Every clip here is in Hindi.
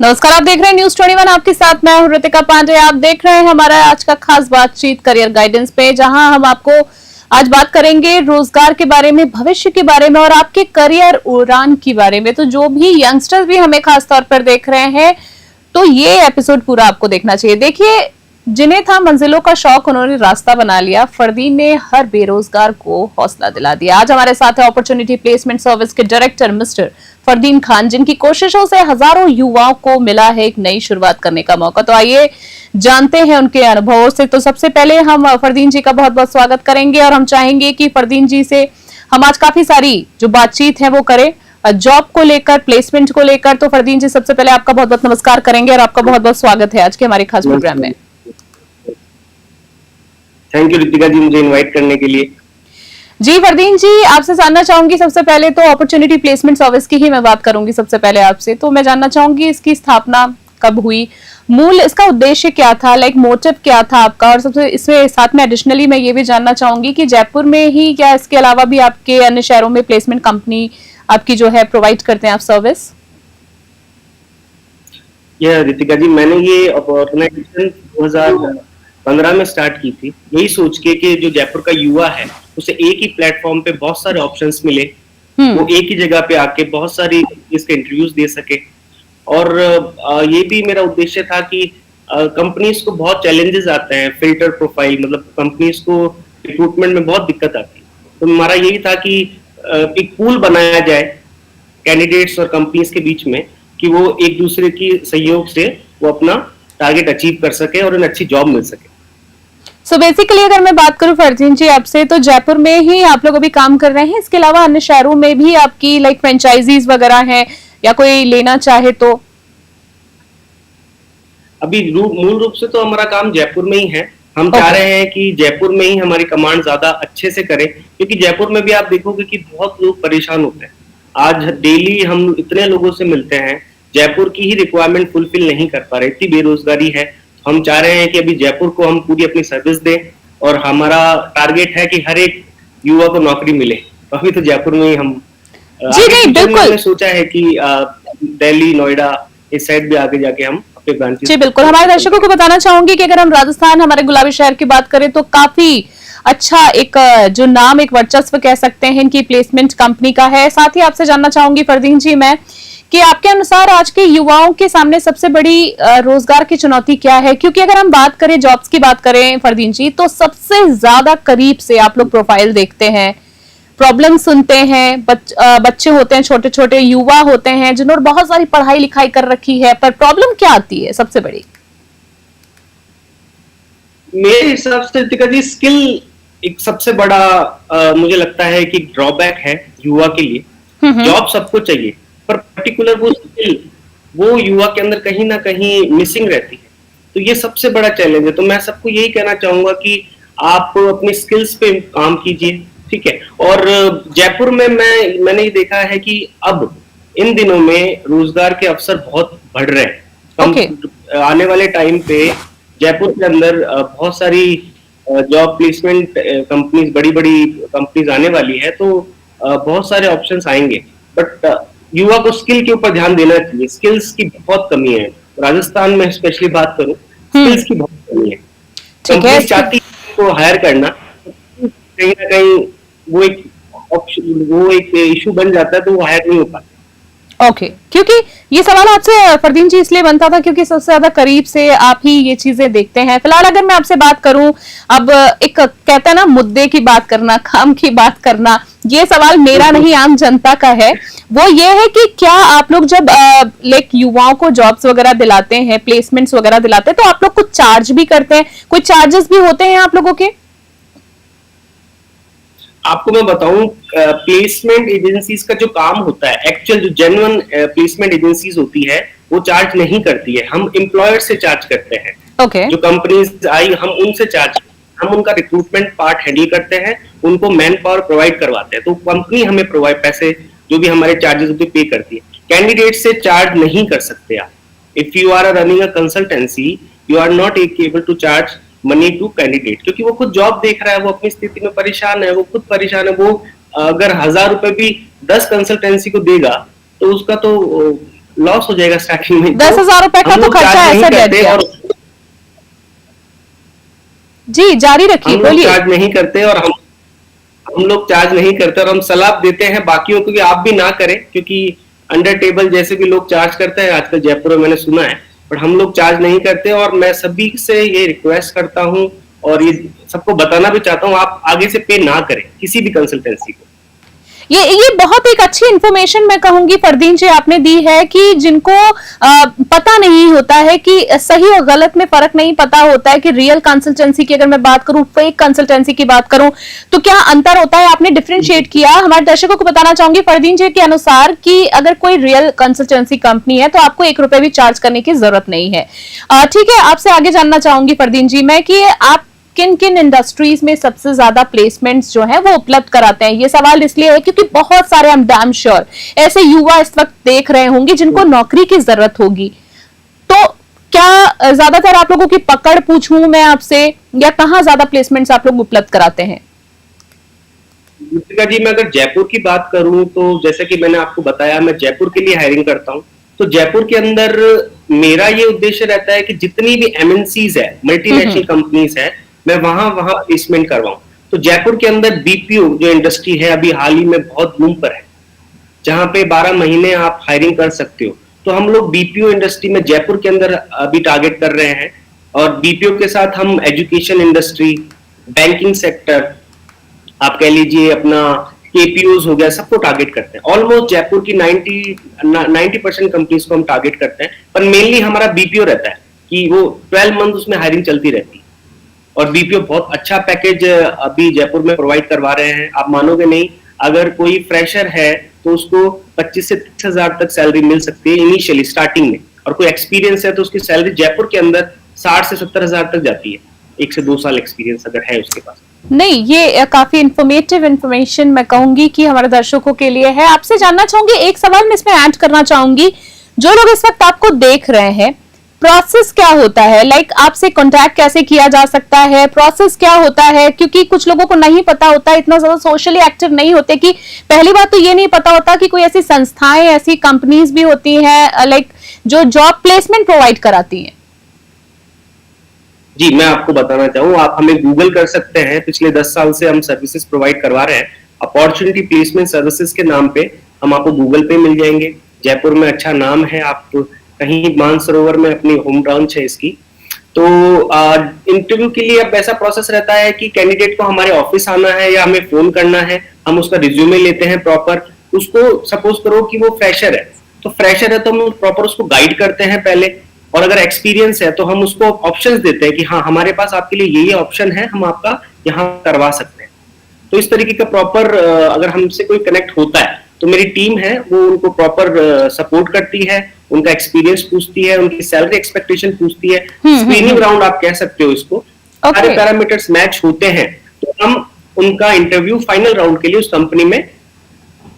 नमस्कार, आप देख रहे हैं न्यूज 21। आपके साथ मैं हूं ऋतिका पांडे। आप देख रहे हैं हमारा आज का खास बातचीत करियर गाइडेंस पे, जहां हम आपको आज बात करेंगे रोजगार के बारे में, भविष्य के बारे में और आपके करियर उड़ान के बारे में। तो जो भी यंगस्टर्स भी हमें खास तौर पर देख रहे हैं, तो ये एपिसोड पूरा आपको देखना चाहिए। देखिए, जिन्हें था मंजिलों का शौक, उन्होंने रास्ता बना लिया। फरदीन ने हर बेरोजगार को हौसला दिला दिया। आज हमारे साथ है अपॉर्चुनिटी प्लेसमेंट सर्विस के डायरेक्टर मिस्टर फरदीन खान, जिनकी कोशिशों से हजारों युवाओं को मिला है एक नई शुरुआत करने का मौका। तो आइए जानते हैं उनके अनुभवों से। तो सबसे पहले हम फरदीन जी का बहुत बहुत स्वागत करेंगे और हम चाहेंगे कि फरदीन जी से हम आज काफी सारी जो बातचीत है वो करें जॉब को लेकर, प्लेसमेंट को लेकर। तो फरदीन जी, सबसे पहले आपका बहुत बहुत नमस्कार करेंगे और आपका बहुत बहुत स्वागत है आज के हमारे खास प्रोग्राम में। थैंक यू रितिका जी, मुझे इनवाइट करने के लिए। जी फरदीन जी, आपसे जानना चाहूंगी सबसे पहले तो अपॉर्चुनिटी प्लेसमेंट सर्विस की ही मैं बात करूंगी सबसे पहले आपसे। तो मैं जानना चाहूंगी इसकी स्थापना कब हुई, मूल इसका उद्देश्य क्या था, लाइक मोटिव क्या था आपका, और सबसे इसमें साथ में एडिशनली मैं ये भी जानना चाहूंगी कि जयपुर में ही या इसके अलावा भी आपके अन्य शहरों में प्लेसमेंट कंपनी आपकी जो है प्रोवाइड करते हैं आप सर्विस? यह रितिका जी, मैंने ये ऑर्गेनाइजेशन 2015 में स्टार्ट की थी, यही सोच के कि जो जयपुर का युवा है उसे एक ही प्लेटफॉर्म पे बहुत सारे ऑप्शंस मिले, वो एक ही जगह पे आके बहुत सारी इसके इंटरव्यूज दे सके। और ये भी मेरा उद्देश्य था कि कंपनीज को बहुत चैलेंजेस आते हैं, फिल्टर प्रोफाइल, मतलब कंपनीज को रिक्रूटमेंट में बहुत दिक्कत आती है। तो हमारा यही था कि एक पूल बनाया जाए कैंडिडेट्स और कंपनीज के बीच में, कि वो एक दूसरे की सहयोग से वो अपना टारगेट अचीव कर सके और उन्हें अच्छी जॉब मिल सके। सो बेसिकली अगर मैं बात करूं फरदीन जी आपसे, तो जयपुर में ही आप लोग अभी काम कर रहे हैं, इसके अलावा अन्य शहरों में भी आपकी लाइक फ्रेंचाइजीज वगैरह हैं या कोई लेना चाहे तो? अभी मूल रूप से तो हमारा काम जयपुर में ही है। हम चाह रहे हैं कि जयपुर में ही हमारी कमांड ज्यादा अच्छे से करें, क्योंकि जयपुर में भी आप देखोगे कि बहुत लोग परेशान होते हैं। आज डेली हम इतने लोगों से मिलते हैं, जयपुर की ही रिक्वायरमेंट फुलफिल नहीं कर पा रहे, इतनी बेरोजगारी है। हम चाह रहे हैं कि अभी जयपुर को हम पूरी अपनी सर्विस दें और हमारा टारगेट है कि हर एक युवा को नौकरी मिले। तो अभी तो जयपुर में ही हम जी नहीं बिल्कुल सोचा है कि दिल्ली, नोएडा इस साइड भी आगे जाके हम अपने ब्रांचेस। जी बिल्कुल, हमारे दर्शकों को बताना चाहूंगी कि अगर हम राजस्थान, हमारे गुलाबी शहर की बात करें तो काफी अच्छा एक जो नाम, एक वर्चस्व कह सकते हैं इनकी प्लेसमेंट कंपनी का है। साथ ही आपसे जानना चाहूंगी फरदीन जी मैं कि आपके अनुसार आज के युवाओं के सामने सबसे बड़ी रोजगार की चुनौती क्या है? क्योंकि अगर हम बात करें, जॉब्स की बात करें फरदीन जी, तो सबसे ज्यादा करीब से आप लोग प्रोफाइल देखते हैं, प्रॉब्लम सुनते हैं। बच्चे होते हैं, छोटे छोटे युवा होते हैं जिन्होंने बहुत सारी पढ़ाई लिखाई कर रखी है, पर प्रॉब्लम क्या आती है सबसे बड़ी? मेरे हिसाब से रितिका जी, स्किल एक सबसे बड़ा मुझे लगता है कि ड्रॉबैक है युवा के लिए। जॉब सबको चाहिए, पर पर्टिकुलर वो स्किल वो युवा के अंदर कहीं ना कहीं मिसिंग रहती है। तो ये सबसे बड़ा चैलेंज है। तो मैं सबको यही कहना चाहूंगा कि आप अपनी स्किल्स पे काम कीजिए, ठीक है। और जयपुर में मैंने ये देखा है कि अब इन दिनों में रोजगार के अवसर बहुत बढ़ रहे हैं। आने वाले टाइम पे जयपुर के अंदर बहुत सारी जॉब प्लेसमेंट कंपनीज, बड़ी बड़ी कंपनीज आने वाली है, तो बहुत सारे ऑप्शंस आएंगे। बट युवा को स्किल के ऊपर ध्यान देना चाहिए। स्किल्स की बहुत कमी है राजस्थान में, स्पेशली बात करूं, स्किल्स की बहुत कमी है। कंपनी चाहती है को हायर करना, कहीं ना कहीं वो एक ऑप्शन, वो एक इशू बन जाता है, तो वो हायर नहीं हो पाता। ओके, क्योंकि ये सवाल आपसे फरदीन जी इसलिए बनता था क्योंकि सबसे ज्यादा करीब से आप ही ये चीजें देखते हैं। फिलहाल अगर मैं आपसे बात करूं, अब एक कहता है ना, मुद्दे की बात करना, काम की बात करना, ये सवाल मेरा नहीं आम जनता का है। वो ये है कि क्या आप लोग जब लाइक युवाओं को जॉब्स वगैरह दिलाते हैं, प्लेसमेंट्स वगैरह दिलाते हैं, तो आप लोग कुछ चार्ज भी करते हैं? कोई चार्जेस भी होते हैं आप लोगों के? आपको मैं बताऊं, प्लेसमेंट एजेंसीज का जो काम होता है, एक्चुअल जो जेन्युइन प्लेसमेंट एजेंसीज होती है, वो चार्ज नहीं करती है। हम एम्प्लॉयर से चार्ज करते हैं। जो कंपनीज आई, हम उनसे चार्ज, हम उनका रिक्रूटमेंट पार्ट हैंडल करते हैं, उनको मैन पावर प्रोवाइड करवाते हैं। तो कंपनी हमें प्रोवाइड पैसे, जो भी हमारे चार्जेस होते हैं, पे करती है। कैंडिडेट से चार्ज नहीं कर सकते आप। If you are running a consultancy, you are not able to charge money to candidate, क्योंकि वो खुद जॉब देख रहा है, वो अपनी स्थिति में परेशान है, वो खुद परेशान है। वो अगर 1000 रुपए भी 10 कंसल्टेंसी को देगा, तो उसका तो लॉस हो जाएगा स्टार्टिंग में। 10,000 रुपए का तो खर्चा ऐसा बैठ गया। और जी जारी रखिए, बोलिए। चार्ज नहीं करते और हम लोग चार्ज नहीं करते और हम सलाह देते हैं बाकियों को कि आप भी ना करें, क्योंकि अंडर टेबल जैसे भी लोग चार्ज करते हैं आजकल जयपुर में, मैंने सुना है, बट हम लोग चार्ज नहीं करते। और मैं सभी से ये रिक्वेस्ट करता हूँ और ये सबको बताना भी चाहता हूँ, आप आगे से पे ना करें किसी भी कंसल्टेंसी को। ये बहुत एक अच्छी इन्फॉर्मेशन मैं कहूंगी फरदीन जी आपने दी है कि जिनको पता नहीं होता है कि सही और गलत में फर्क नहीं पता होता है कि रियल कंसल्टेंसी की अगर मैं बात करूं, फेक कंसल्टेंसी की बात करूं तो क्या अंतर होता है, आपने डिफरेंशिएट किया। हमारे दर्शकों को बताना चाहूंगी फरदीन जी के अनुसार कि अगर कोई रियल कंसल्टेंसी कंपनी है तो आपको 1 रुपए भी चार्ज करने की जरूरत नहीं है। ठीक है, आपसे आगे जानना चाहूंगी फरदीन जी मैं कि आप किन किन इंडस्ट्रीज में सबसे ज्यादा प्लेसमेंट्स जो है वो उपलब्ध कराते हैं। ये सवाल इसलिए है क्योंकि बहुत सारे आई एम डैम श्योर ऐसे युवा इस वक्त देख रहे होंगे जिनको नौकरी की जरूरत होगी। तो क्या ज्यादातर आप लोगों की पकड़ पूछूं मैं आपसे, या कहां ज्यादा प्लेसमेंट्स आप लोग उपलब्ध कराते हैं? दीपिका जी, मैं अगर जयपुर की बात करूं तो जैसे कि मैंने आपको बताया, मैं जयपुर के लिए हायरिंग करता हूं। तो जयपुर के अंदर मेरा ये उद्देश्य रहता है कि जितनी भी एमएनसीज है, मल्टीनेशनल कंपनीज है, मैं वहां प्लेसमेंट करवाऊं। तो जयपुर के अंदर बीपीओ जो इंडस्ट्री है अभी हाल ही में बहुत बूम पर है, जहां पे 12 महीने आप हायरिंग कर सकते हो। तो हम लोग बीपीओ इंडस्ट्री में जयपुर के अंदर अभी टारगेट कर रहे हैं, और बीपीओ के साथ हम एजुकेशन इंडस्ट्री, बैंकिंग सेक्टर, आप कह लीजिए अपना केपीओज हो गया, सबको टारगेट करते हैं। ऑलमोस्ट जयपुर की 90% कंपनीज को हम टारगेट करते हैं, पर मेनली हमारा बीपीओ रहता है कि वो 12 मंथ उसमें हायरिंग चलती रहती है। और बीपीओ बहुत अच्छा पैकेज अभी जयपुर में प्रोवाइड करवा रहे हैं, आप मानोगे नहीं। अगर कोई फ्रेशर है तो उसको 25 से 30 हजार तक सैलरी मिल सकती है इनिशियली स्टार्टिंग में, और कोई एक्सपीरियंस है तो उसकी सैलरी जयपुर के अंदर 60 से 70 हजार तक जाती है, 1 से 2 साल एक्सपीरियंस अगर है उसके पास। नहीं, ये काफी इंफॉर्मेटिव इंफॉर्मेशन मैं कहूंगी कि हमारे दर्शकों के लिए है। आपसे जानना चाहूंगी, एक सवाल मैं इसमें ऐड करना चाहूंगी, जो लोग इस वक्त आपको देख रहे हैं, प्रोसेस क्या होता है, लाइक आपसे कांटेक्ट कैसे किया जा सकता है, प्रोसेस क्या होता है, क्योंकि कुछ लोगों को नहीं पता होता, इतना ज्यादा सोशली एक्टिव नहीं होते। कि पहली बात तो ये नहीं पता होता कि कोई ऐसी संस्थाएं, ऐसी कंपनीज भी होती हैं लाइक जो जॉब प्लेसमेंट प्रोवाइड कराती हैं। जी, मैं आपको बताना चाहूँ, आप हमें गूगल कर सकते हैं। पिछले 10 साल से हम सर्विसेज प्रोवाइड करवा रहे हैं, अपॉर्चुनिटी प्लेसमेंट सर्विसेज के नाम पे हम आपको गूगल पे मिल जाएंगे। जयपुर में अच्छा नाम है, आप कहीं मानसरोवर में अपनी होम ब्रांच है इसकी। तो इंटरव्यू के लिए अब ऐसा प्रोसेस रहता है कि कैंडिडेट को हमारे ऑफिस आना है या हमें फोन करना है, हम उसका रिज्यूमे लेते हैं प्रॉपर। उसको सपोज करो कि वो फ्रेशर है, तो फ्रेशर है तो हम प्रॉपर उसको गाइड करते हैं पहले, और अगर एक्सपीरियंस है तो हम उसको ऑप्शंस देते हैं कि हाँ हमारे पास आपके लिए ये ऑप्शन है, हम आपका यहाँ करवा सकते हैं। तो इस तरीके का प्रॉपर अगर हमसे कोई कनेक्ट होता है तो मेरी टीम है वो उनको प्रॉपर सपोर्ट करती है, उनका एक्सपीरियंस पूछती है, उनकी सैलरी एक्सपेक्टेशन पूछती है, स्क्रीनिंग राउंड आप कह सकते हो इसको। सारे पैरामीटर्स मैच होते हैं तो हम उनका इंटरव्यू फाइनल राउंड के लिए उस कंपनी में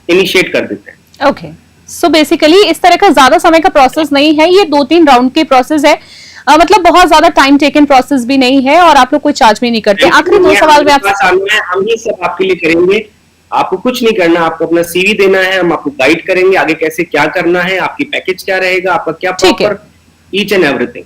इनिशिएट कर देते हैं। ओके, सो बेसिकली इस तरह का ज्यादा समय का प्रोसेस नहीं है, ये 2-3 राउंड की प्रोसेस है, मतलब बहुत ज्यादा टाइम टेकन प्रोसेस भी नहीं है, और आप लोग कोई चार्ज भी नहीं करते। आखिरी 2 सवाल में आपसे, हम ये सब आपके लिए करेंगे, आपको कुछ नहीं करना, आपको अपना सीवी देना है, हम आपको गाइड करेंगे आगे कैसे क्या करना है, आपकी पैकेज क्या रहेगा, आपका क्या प्रॉपर ईच एंड एवरीथिंग।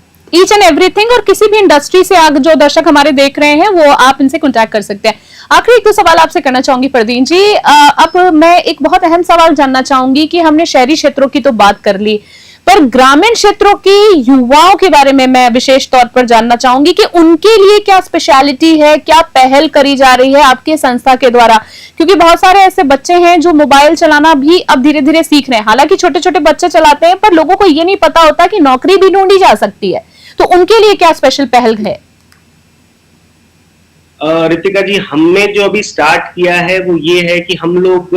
और किसी भी इंडस्ट्री से आगे जो दर्शक हमारे देख रहे हैं वो आप इनसे कॉन्टैक्ट कर सकते हैं। आखिरी 1-2 सवाल आपसे करना चाहूंगी फरदीन जी। अब मैं एक बहुत अहम सवाल जानना चाहूंगी कि हमने शहरी क्षेत्रों की तो बात कर ली, पर ग्रामीण क्षेत्रों की युवाओं के बारे में मैं विशेष तौर पर जानना चाहूंगी कि उनके लिए क्या स्पेशलिटी है, क्या पहल करी जा रही है आपके संस्था के द्वारा, क्योंकि बहुत सारे ऐसे बच्चे हैं जो मोबाइल चलाना भी अब धीरे धीरे सीख रहे हैं। हालांकि छोटे छोटे बच्चे चलाते हैं, पर लोगों को ये नहीं पता होता कि नौकरी भी ढूंढी जा सकती है, तो उनके लिए क्या स्पेशल पहल है? रितिका जी, हमने जो अभी स्टार्ट किया है वो ये है कि हम लोग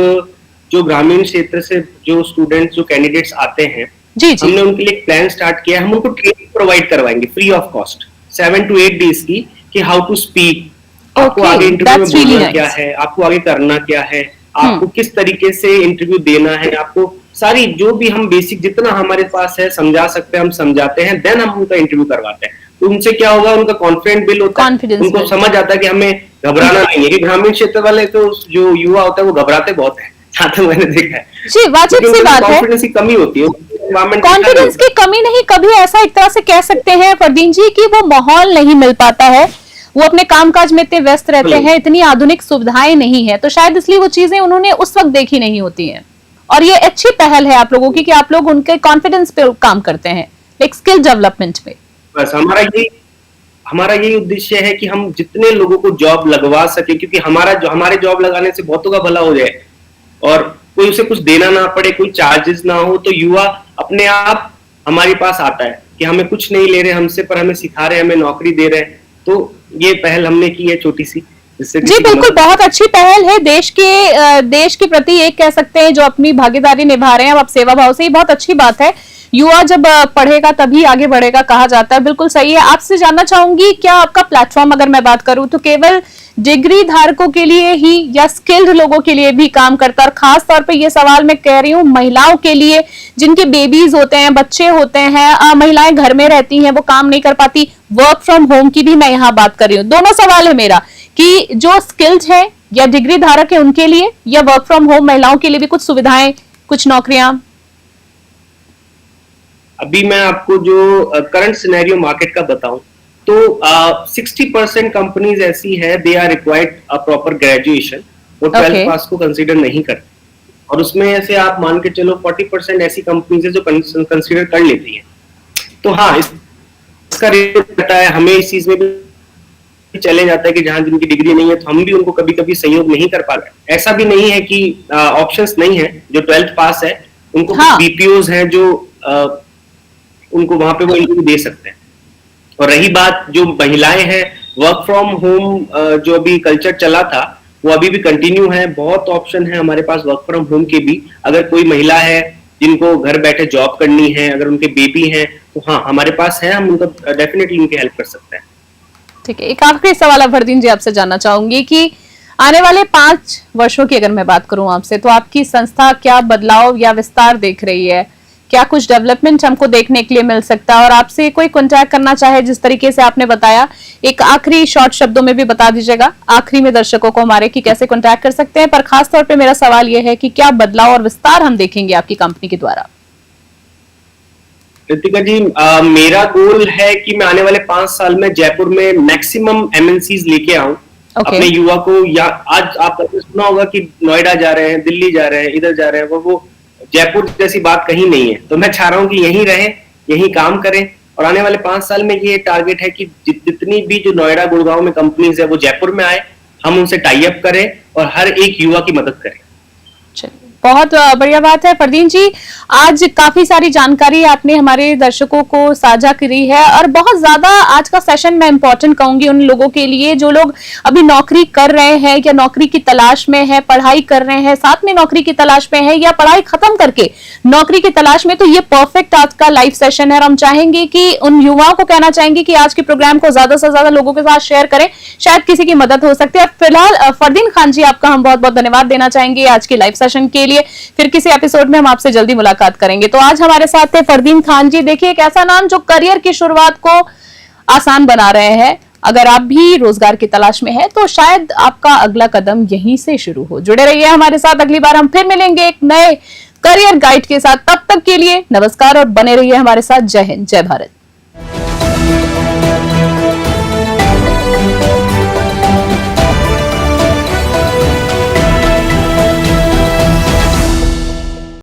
जो ग्रामीण क्षेत्र से जो स्टूडेंट्स, जो कैंडिडेट्स आते हैं, जी, हमने उनके लिए एक प्लान स्टार्ट किया है। हम उनको ट्रेनिंग प्रोवाइड करवाएंगे free of cost 7 to 8 days की, कि हाउ टू स्पीक, आपको आगे इंटरव्यू में बोलना क्या है, आपको आगे करना क्या है, आपको किस तरीके से इंटरव्यू देना है, आपको सारी जो भी हम बेसिक जितना हमारे पास है समझा सकते हैं, हम समझाते हैं, देन हम उनका इंटरव्यू करवाते हैं। तो उनसे क्या होगा, उनका कॉन्फिडेंट बिल्ड होता है, उनको समझ आता है कि हमें घबराना नहीं है। कि ग्रामीण क्षेत्र वाले तो जो युवा होता है वो घबराते बहुत है, जहाँ तक मैंने देखा है, जी, वाजिब सी बात है, कॉन्फिडेंस की कमी होती है। एनवायरमेंट कॉन्फिडेंस की कमी नहीं, कभी ऐसा एक तरह से कह सकते हैं फरदीन जी कि वो माहौल नहीं मिल पाता है, वो अपने कामकाज में इतने व्यस्त रहते हैं, इतनी आधुनिक सुविधाएं नहीं है, तो शायद इसलिए वो चीजें उन्होंने उस वक्त देखी नहीं होती हैं। और ये अच्छी पहल है आप लोगों की कि आप लोग उनके कॉन्फिडेंस पे काम करते हैं, लाइक स्किल डेवलपमेंट पे। बस हमारा यही उद्देश्य है कि हम जितने लोगों को जॉब लगवा सके, क्योंकि हमारे जॉब लगाने से बहुतों का भला हो जाए और कोई उसे कुछ देना ना पड़े, कोई चार्जेस ना हो, तो युवा अपने आप हमारे पास आता है कि हमें कुछ नहीं ले रहे हमसे, पर हमें सिखा रहे हैं, हमें नौकरी दे रहे हैं। तो ये पहल हमने की है छोटी सी, जिससे जी बिल्कुल, बहुत अच्छी पहल है। देश के प्रति एक कह सकते हैं जो अपनी भागीदारी निभा रहे हैं आप सेवा भाव से, ये बहुत अच्छी बात है। युवा जब पढ़ेगा तभी आगे बढ़ेगा कहा जाता है, बिल्कुल सही है। आपसे जानना चाहूंगी, क्या आपका प्लेटफॉर्म अगर मैं बात करूं तो केवल डिग्री धारकों के लिए ही या स्किल्ड लोगों के लिए भी काम करता है? और खास तौर पे ये सवाल मैं कह रही हूँ महिलाओं के लिए, जिनके बेबीज होते हैं, बच्चे होते हैं, महिलाएं घर में रहती हैं, वो काम नहीं कर पाती, वर्क फ्रॉम होम की भी मैं यहाँ बात कर रही हूँ। दोनों सवाल है मेरा कि जो स्किल्ड है या डिग्री धारक है उनके लिए, या वर्क फ्रॉम होम महिलाओं के लिए भी कुछ सुविधाएं, कुछ नौकरियां। अभी मैं आपको जो करंट सिनेरियो मार्केट का बताऊं तो 60% कंपनीज ऐसी है, they are required a proper graduation, वो 12th पास को कंसीडर नहीं करते, और उसमें ऐसे आप मान के चलो 40% ऐसी कंपनीज है जो कंसीडर कर लेती हैं। तो हाँ, इसका रेट रहता है, हमें इस चीज में भी चले जाता है कि जहां जिनकी डिग्री नहीं है तो हम भी उनको कभी कभी सहयोग नहीं कर पा रहे। ऐसा भी नहीं है कि ऑप्शंस नहीं है, जो 12th पास है उनको बीपीओज हैं जो उनको वहां पे वो इंटरव्यू दे सकते हैं। और रही बात जो महिलाएं हैं, वर्क फ्रॉम होम जो अभी कल्चर चला था वो अभी भी कंटिन्यू है, बहुत ऑप्शन है हमारे पास वर्क फ्रॉम होम के भी। अगर कोई महिला है जिनको घर बैठे जॉब करनी है, अगर उनके बेबी हैं, तो हाँ हमारे पास है, हम उनको डेफिनेटली उनकी हेल्प कर सकते हैं। ठीक है, एक आखिरी सवाल फरदीन जी आपसे जानना चाहूंगी कि आने वाले 5 वर्षों की अगर मैं बात करूं आपसे, तो आपकी संस्था क्या बदलाव या विस्तार देख रही है? क्या कुछ डेवलपमेंट हमको देखने के लिए मिल सकता है? और आपसे कोई कांटेक्ट करना चाहे जिस तरीके से आपने बताया, एक आखिरी शॉर्ट शब्दों में भी बता दीजिएगा आखिरी में दर्शकों को हमारे कि कैसे कांटेक्ट कर सकते हैं। पर खास तौर पे मेरा सवाल यह है कि क्या बदलाव और विस्तार हम देखेंगे आपकी कंपनी के द्वारा? रितिका जी, मेरा गोल है कि मैं आने वाले 5 साल में जयपुर में मैक्सिमम एमएनसीज लेके आऊं अपने युवा को। या आज आपने सुना होगा कि नोएडा जा रहे हैं, दिल्ली जा रहे हैं, इधर जा रहे हैं, वो जयपुर जैसी बात कहीं नहीं है। तो मैं चाह रहा हूँ कि यहीं रहें, यहीं काम करें, और आने वाले 5 साल में ये टारगेट है कि जितनी भी जो नोएडा गुड़गांव में कंपनीज है वो जयपुर में आए, हम उनसे टाई अप करें और हर एक युवा की मदद करें। बहुत बढ़िया बात है फरदीन जी, आज काफी सारी जानकारी आपने हमारे दर्शकों को साझा करी है, और बहुत ज्यादा आज का सेशन मैं इंपॉर्टेंट कहूंगी उन लोगों के लिए जो लोग अभी नौकरी कर रहे हैं या नौकरी की तलाश में है, पढ़ाई कर रहे हैं, साथ में नौकरी की तलाश में है, या पढ़ाई खत्म करके नौकरी की तलाश में। तो ये परफेक्ट आज का लाइव सेशन है, और हम चाहेंगे कि उन युवाओं को कहना चाहेंगे कि आज के प्रोग्राम को ज्यादा से ज्यादा लोगों के साथ शेयर करें, शायद किसी की मदद हो सकती है। फिलहाल फरदीन खान जी, आपका हम बहुत बहुत धन्यवाद देना चाहेंगे आज के लाइव सेशन के लिए। फिर किसी एपिसोड में हम आपसे जल्दी मुलाकात करेंगे। तो आज हमारे साथ थे फरदीन खान जी। देखिए, एक ऐसा नाम जो करियर की शुरुआत को आसान बना रहे हैं। अगर आप भी रोजगार की तलाश में हैं, तो शायद आपका अगला कदम यहीं से शुरू हो। जुड़े रहिए हमारे साथ, अगली बार हम फिर मिलेंगे एक नए करियर गाइड के साथ। तब तक के लिए नमस्कार और बने रहिए हमारे साथ। जय हिंद, जय भारत।